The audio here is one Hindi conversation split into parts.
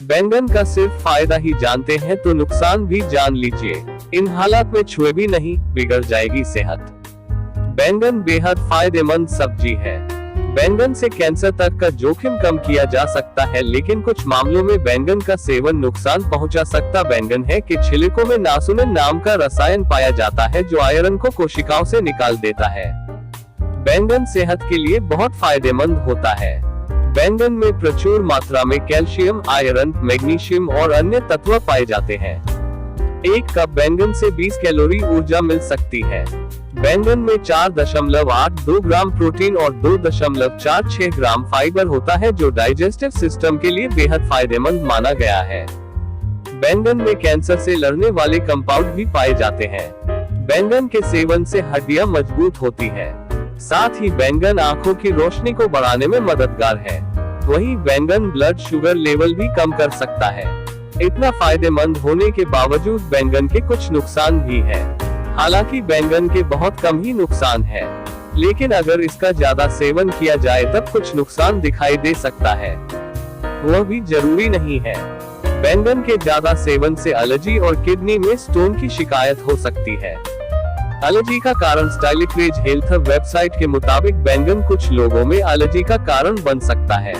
बैंगन का सिर्फ फायदा ही जानते हैं तो नुकसान भी जान लीजिए। इन हालात में छुए भी नहीं, बिगड़ जाएगी सेहत। बैंगन बेहद फायदेमंद सब्जी है। बैंगन से कैंसर तक का जोखिम कम किया जा सकता है, लेकिन कुछ मामलों में बैंगन का सेवन नुकसान पहुंचा सकता। बैंगन है कि छिलकों में नासुनिन नाम का रसायन पाया जाता है जो आयरन को कोशिकाओं से निकाल देता है। बैंगन सेहत के लिए बहुत फायदेमंद होता है। बैंगन में प्रचुर मात्रा में कैल्शियम, आयरन, मैग्नीशियम और अन्य तत्व पाए जाते हैं। एक कप बैंगन से 20 कैलोरी ऊर्जा मिल सकती है। बैंगन में 4.82 ग्राम प्रोटीन और 2.46 ग्राम फाइबर होता है जो डाइजेस्टिव सिस्टम के लिए बेहद फायदेमंद माना गया है। बैंगन में कैंसर से लड़ने वाले कंपाउंड भी पाए जाते हैं। बैंगन के सेवन से हड्डियां मजबूत होती है। साथ ही बैंगन आंखों की रोशनी को बढ़ाने में मददगार है। वहीं बैंगन ब्लड शुगर लेवल भी कम कर सकता है। इतना फायदेमंद होने के बावजूद बैंगन के कुछ नुकसान भी हैं। हालांकि बैंगन के बहुत कम ही नुकसान है, लेकिन अगर इसका ज्यादा सेवन किया जाए तब कुछ नुकसान दिखाई दे सकता है। वह भी जरूरी नहीं है। बैंगन के ज्यादा सेवन से एलर्जी और किडनी में स्टोन की शिकायत हो सकती है। एलर्जी का कारण स्टाइलिक्रेज हेल्थ वेबसाइट के मुताबिक बैंगन कुछ लोगों में एलर्जी का कारण बन सकता है।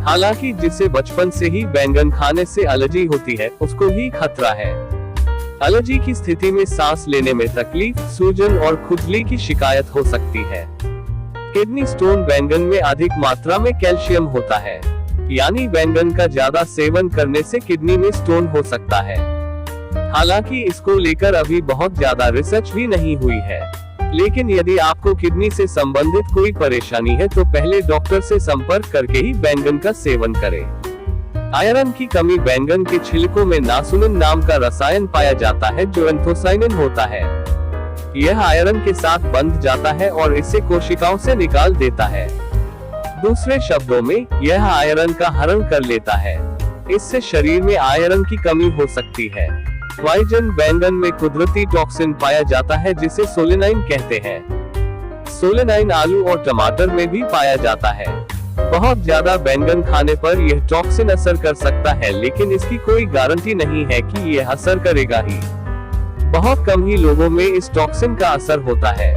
हालांकि जिसे बचपन से ही बैंगन खाने से एलर्जी होती है उसको ही खतरा है। एलर्जी की स्थिति में सांस लेने में तकलीफ, सूजन और खुजली की शिकायत हो सकती है। किडनी स्टोन बैंगन में अधिक मात्रा में कैल्शियम होता है, यानी बैंगन का ज्यादा सेवन करने से किडनी में स्टोन हो सकता है। हालांकि इसको लेकर अभी बहुत ज्यादा रिसर्च भी नहीं हुई है, लेकिन यदि आपको किडनी से संबंधित कोई परेशानी है तो पहले डॉक्टर से संपर्क करके ही बैंगन का सेवन करें। आयरन की कमी बैंगन के छिलकों में नासुनिन नाम का रसायन पाया जाता है जो एंथोसाइनिन होता है। यह आयरन के साथ बंध जाता है और इसे कोशिकाओं से निकाल देता है। दूसरे शब्दों में, यह आयरन का हरण कर लेता है। इससे शरीर में आयरन की कमी हो सकती है। पॉइजन बैंगन में कुदरती टॉक्सिन पाया जाता है जिसे सोलेनाइन कहते हैं। सोलेनाइन आलू और टमाटर में भी पाया जाता है। बहुत ज्यादा बैंगन खाने पर यह टॉक्सिन असर कर सकता है, लेकिन इसकी कोई गारंटी नहीं है कि यह असर करेगा ही। बहुत कम ही लोगों में इस टॉक्सिन का असर होता है।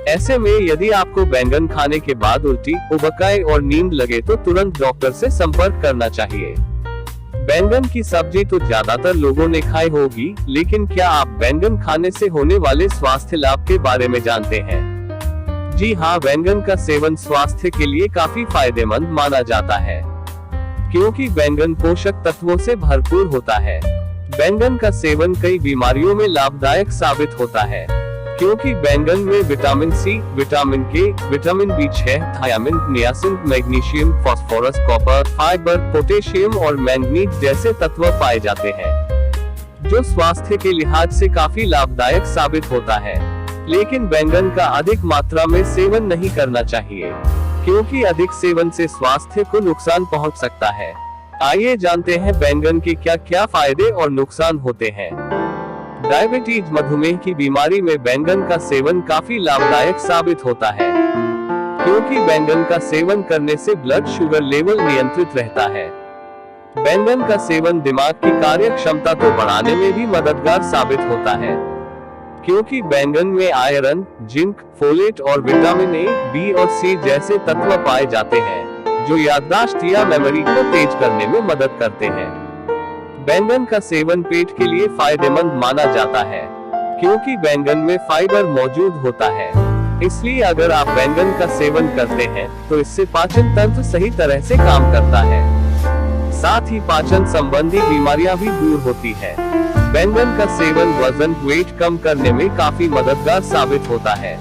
ऐसे में यदि आपको बैंगन खाने के बाद उल्टी, उबकाई और नींद लगे तो तुरंत डॉक्टर से संपर्क करना चाहिए। बैंगन की सब्जी तो ज्यादातर लोगों ने खाई होगी, लेकिन क्या आप बैंगन खाने से होने वाले स्वास्थ्य लाभ के बारे में जानते हैं? जी हाँ, बैंगन का सेवन स्वास्थ्य के लिए काफी फायदेमंद माना जाता है, क्योंकि बैंगन पोषक तत्वों से भरपूर होता है। बैंगन का सेवन कई बीमारियों में लाभदायक साबित होता है, क्योंकि बैंगन में विटामिन सी, विटामिन के, vitamin B6, thiamine, niacin, magnesium, phosphorus, copper, fibre, potassium और मैंगनीज जैसे तत्व पाए जाते हैं, जो स्वास्थ्य के लिहाज से काफी लाभदायक साबित होता है। लेकिन बैंगन का अधिक मात्रा में सेवन नहीं करना चाहिए, क्योंकि अधिक सेवन से स्वास्थ्य को नुकसान पहुंच सकता है। आइए जानते हैं बैंगन के क्या क्या फायदे और नुकसान होते हैं। डायबिटीज, मधुमेह की बीमारी में बैंगन का सेवन काफी लाभदायक साबित होता है, क्योंकि बैंगन का सेवन करने से ब्लड शुगर लेवल नियंत्रित रहता है। बैंगन का सेवन दिमाग की कार्य क्षमता को बढ़ाने में भी मददगार साबित होता है, क्योंकि बैंगन में आयरन, जिंक, फोलेट और विटामिन ए, बी और सी जैसे तत्व पाए जाते हैं, जो याददाश्त या मेमोरी को तेज करने में मदद करते हैं। बैंगन का सेवन पेट के लिए फायदेमंद माना जाता है, क्योंकि बैंगन में फाइबर मौजूद होता है। इसलिए अगर आप बैंगन का सेवन करते हैं तो इससे पाचन तंत्र सही तरह से काम करता है। साथ ही पाचन संबंधी बीमारियां भी दूर होती है। बैंगन का सेवन वजन, वेट कम करने में काफी मददगार साबित होता है,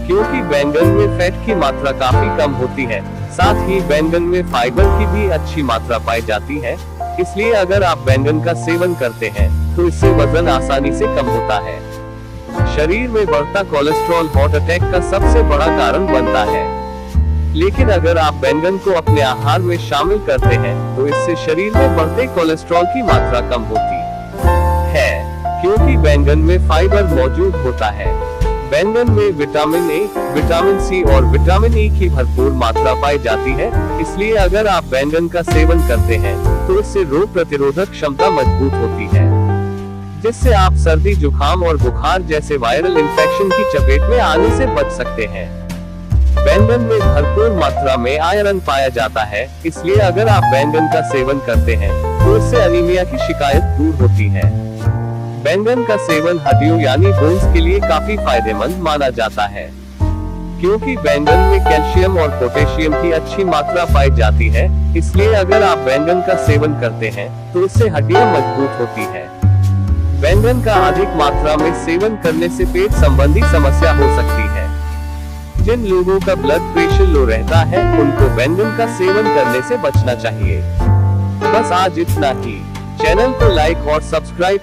क्योंकि बैंगन में फैट की मात्रा काफी कम होती है। साथ ही बैंगन में फाइबर की भी अच्छी मात्रा पाई जाती है। इसलिए अगर आप बैंगन का सेवन करते हैं तो इससे वजन आसानी से कम होता है। शरीर में बढ़ता कोलेस्ट्रॉल हार्ट अटैक का सबसे बड़ा कारण बनता है, लेकिन अगर आप बैंगन को अपने आहार में शामिल करते हैं तो इससे शरीर में बढ़ते कोलेस्ट्रॉल की मात्रा कम होती है, क्योंकि बैंगन में फाइबर मौजूद होता है। बैंगन में विटामिन ए, विटामिन सी और विटामिन ई की भरपूर मात्रा पाई जाती है, इसलिए अगर आप बैंगन का सेवन करते हैं तो इससे रोग प्रतिरोधक क्षमता मजबूत होती है, जिससे आप सर्दी, जुकाम और बुखार जैसे वायरल इन्फेक्शन की चपेट में आने से बच सकते हैं। बैंगन में भरपूर मात्रा में आयरन पाया जाता है, इसलिए अगर आप बैंगन का सेवन करते हैं तो इससे एनीमिया की शिकायत दूर होती है। बैंगन का सेवन हड्डियों यानी बोन्स के लिए काफी फायदेमंद माना जाता है, क्योंकि बैंगन में कैल्शियम और पोटेशियम की अच्छी मात्रा पाई जाती है, इसलिए अगर आप बैंगन का सेवन करते हैं तो इससे हड्डियां मजबूत होती है। बैंगन का अधिक मात्रा में सेवन करने से पेट संबंधी समस्या हो सकती है। जिन लोगों का ब्लड प्रेशर लो रहता है उनको बैंगन का सेवन करने से बचना चाहिए। बस आज इतना ही। चैनल को लाइक और सब्सक्राइब